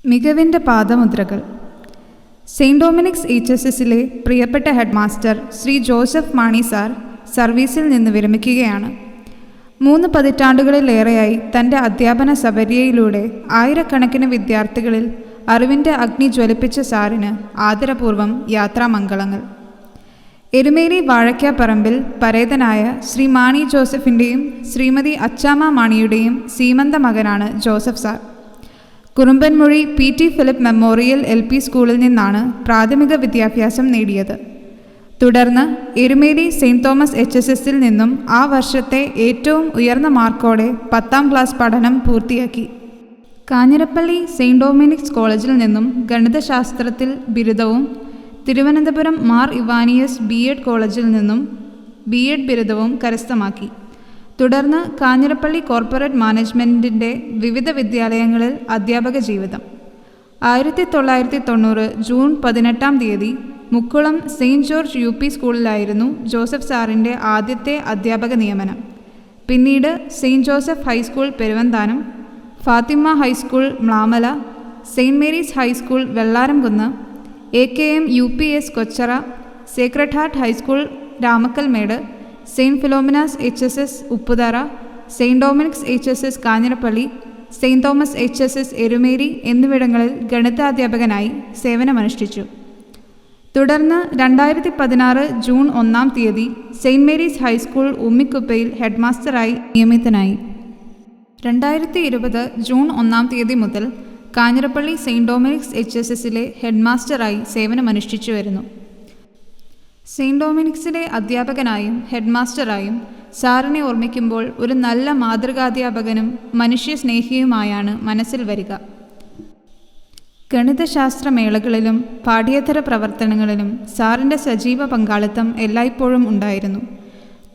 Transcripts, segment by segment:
മികവിൻ്റെ പാദമുദ്രകൾ. Saint Dominic's HSSലെ പ്രിയപ്പെട്ട head master Shri Joseph Mani sir സർവീസിൽ നിന്ന് വിരമിക്കുകയാണ്. 3 പതിറ്റാണ്ടുകളിലേറെയായി തൻ്റെ അധ്യാപന സപര്യയിലൂടെ ആയിരക്കണക്കിന് വിദ്യാർത്ഥികളിൽ അറിവിൻ്റെ അഗ്നി ജ്വലിപ്പിച്ച സാറിന് ആദരപൂർവ്വം യാത്രാമംഗളങ്ങൾ. എരുമേലി വാഴയ്ക്കാപ്പറമ്പിൽ പരേതനായ ശ്രീ മാണി ജോസഫിൻ്റെയും ശ്രീമതി അച്ചാമ്മ മാണിയുടെയും സീമന്ത മകനാണ് Joseph sir. Kurumbanmozhi PT Philip memorial LP സ്കൂളിൽ നിന്നാണ് പ്രാഥമിക വിദ്യാഭ്യാസം നേടിയത്. തുടർന്ന് എരുമേലി സെയിൻറ് തോമസ് HSSൽ നിന്നും ആ വർഷത്തെ ഏറ്റവും ഉയർന്ന മാർക്കോടെ 10ാം ക്ലാസ് പഠനം പൂർത്തിയാക്കി. കാഞ്ഞിരപ്പള്ളി സെയിൻറ് ഡൊമിനിക്സ് കോളേജിൽ നിന്നും ഗണിതശാസ്ത്രത്തിൽ ബിരുദവും തിരുവനന്തപുരം മാർ ഇവാനിയസ് B.Ed കോളേജിൽ നിന്നും B.Ed ബിരുദവും കരസ്ഥമാക്കി. തുടർന്ന് കാഞ്ഞിരപ്പള്ളി കോർപ്പറേറ്റ് മാനേജ്മെൻറ്റിൻ്റെ വിവിധ വിദ്യാലയങ്ങളിൽ അധ്യാപക ജീവിതം. 1990 ജൂൺ 18-ാം തീയതി മുക്കുളം സെയിൻറ് ജോർജ് UP സ്കൂളിലായിരുന്നു ജോസഫ് സാറിൻ്റെ ആദ്യത്തെ അധ്യാപക നിയമനം. പിന്നീട് saint Joseph high school Peruvanthanam, Fatima high school Mlamala, saint Mary's high school Vellaramkunnu, AKM UPS Kochara, sacred heart high school Ramakkalmedu, saint Philomena's HSS Upputhara, saint Dominic's HSS Kanjirappally, saint Thomas HSS Erumeli എന്നിവിടങ്ങളിൽ ഗണിതാധ്യാപകനായി സേവനമനുഷ്ഠിച്ചു. തുടർന്ന് 2016 ജൂൺ 1-ാം തീയതി സെയിൻറ് മേരീസ് ഹൈസ്കൂൾ ഉമ്മിക്കുപ്പയിൽ ഹെഡ് മാസ്റ്ററായി നിയമിതനായി. 2020 ജൂൺ 1-ാം തീയതി മുതൽ കാഞ്ഞിരപ്പള്ളി സെയിൻറ് ഡൊമിനിക്സ് HSSലെ ഹെഡ് മാസ്റ്ററായി സേവനമനുഷ്ഠിച്ചു വരുന്നു. സെയിൻറ് ഡൊമിനിക്സിലെ അധ്യാപകനായും ഹെഡ് മാസ്റ്ററായും സാറിനെ ഓർമ്മിക്കുമ്പോൾ ഒരു നല്ല മാതൃകാധ്യാപകനും മനുഷ്യസ്നേഹിയുമായാണ് മനസ്സിൽ വരിക. ഗണിതശാസ്ത്ര മേളകളിലും പാഠ്യേതര പ്രവർത്തനങ്ങളിലും സാറിൻ്റെ സജീവ പങ്കാളിത്തം എല്ലായ്പ്പോഴും ഉണ്ടായിരുന്നു.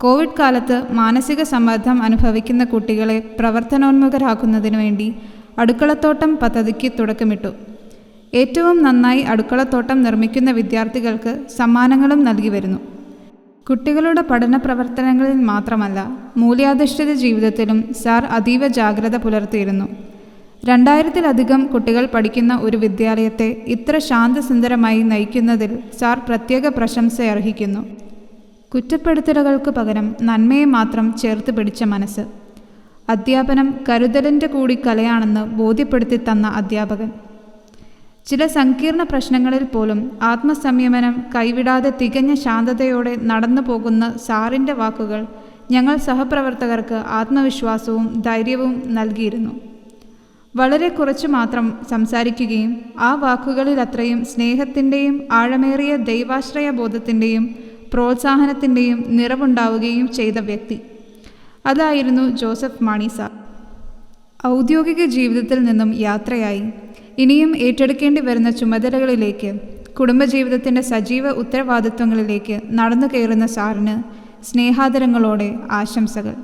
കോവിഡ് കാലത്ത് മാനസിക സമ്മർദ്ദം അനുഭവിക്കുന്ന കുട്ടികളെ പ്രവർത്തനോന്മുഖരാക്കുന്നതിനു വേണ്ടി അടുക്കളത്തോട്ടം പദ്ധതിക്ക് തുടക്കമിട്ടു. ഏറ്റവും നന്നായി അടുക്കളത്തോട്ടം നിർമ്മിക്കുന്ന വിദ്യാർത്ഥികൾക്ക് സമ്മാനങ്ങളും നൽകി വരുന്നു. കുട്ടികളുടെ പഠന പ്രവർത്തനങ്ങളിൽ മാത്രമല്ല, മൂല്യാധിഷ്ഠിത ജീവിതത്തിലും സാർ അതീവ ജാഗ്രത പുലർത്തിയിരുന്നു. 2000-ലധികം കുട്ടികൾ പഠിക്കുന്ന ഒരു വിദ്യാലയത്തെ ഇത്ര ശാന്തസുന്ദരമായി നയിക്കുന്നതിൽ സാർ പ്രത്യേക പ്രശംസ അർഹിക്കുന്നു. കുറ്റപ്പെടുത്തലുകൾക്ക് പകരം നന്മയെ മാത്രം ചേർത്ത് പിടിച്ച മനസ്സ്. അധ്യാപനം കരുതലിൻ്റെ കൂടി കലയാണെന്ന് ബോധ്യപ്പെടുത്തി തന്ന അധ്യാപകൻ. ചില സങ്കീർണ പ്രശ്നങ്ങളിൽ പോലും ആത്മസംയമനം കൈവിടാതെ തികഞ്ഞ ശാന്തതയോടെ നടന്നു പോകുന്ന സാറിൻ്റെ വാക്കുകൾ ഞങ്ങൾ സഹപ്രവർത്തകർക്ക് ആത്മവിശ്വാസവും ധൈര്യവും നൽകിയിരുന്നു. വളരെ കുറച്ചു മാത്രം സംസാരിക്കുകയും ആ വാക്കുകളിലത്രയും സ്നേഹത്തിൻ്റെയും ആഴമേറിയ ദൈവാശ്രയ ബോധത്തിൻ്റെയും പ്രോത്സാഹനത്തിൻ്റെയും നിറവുണ്ടാവുകയും ചെയ്ത വ്യക്തി. അതായിരുന്നു ജോസഫ് മാണി സാർ. ഔദ്യോഗിക ജീവിതത്തിൽ നിന്നും യാത്രയായി ഇനിയും ഏറ്റെടുക്കേണ്ടി വരുന്ന ചുമതലകളിലേക്ക്, കുടുംബജീവിതത്തിൻ്റെ സജീവ ഉത്തരവാദിത്വങ്ങളിലേക്ക് നടന്നു കയറുന്ന സാറിന് സ്നേഹാദരങ്ങളോടെ ആശംസകൾ.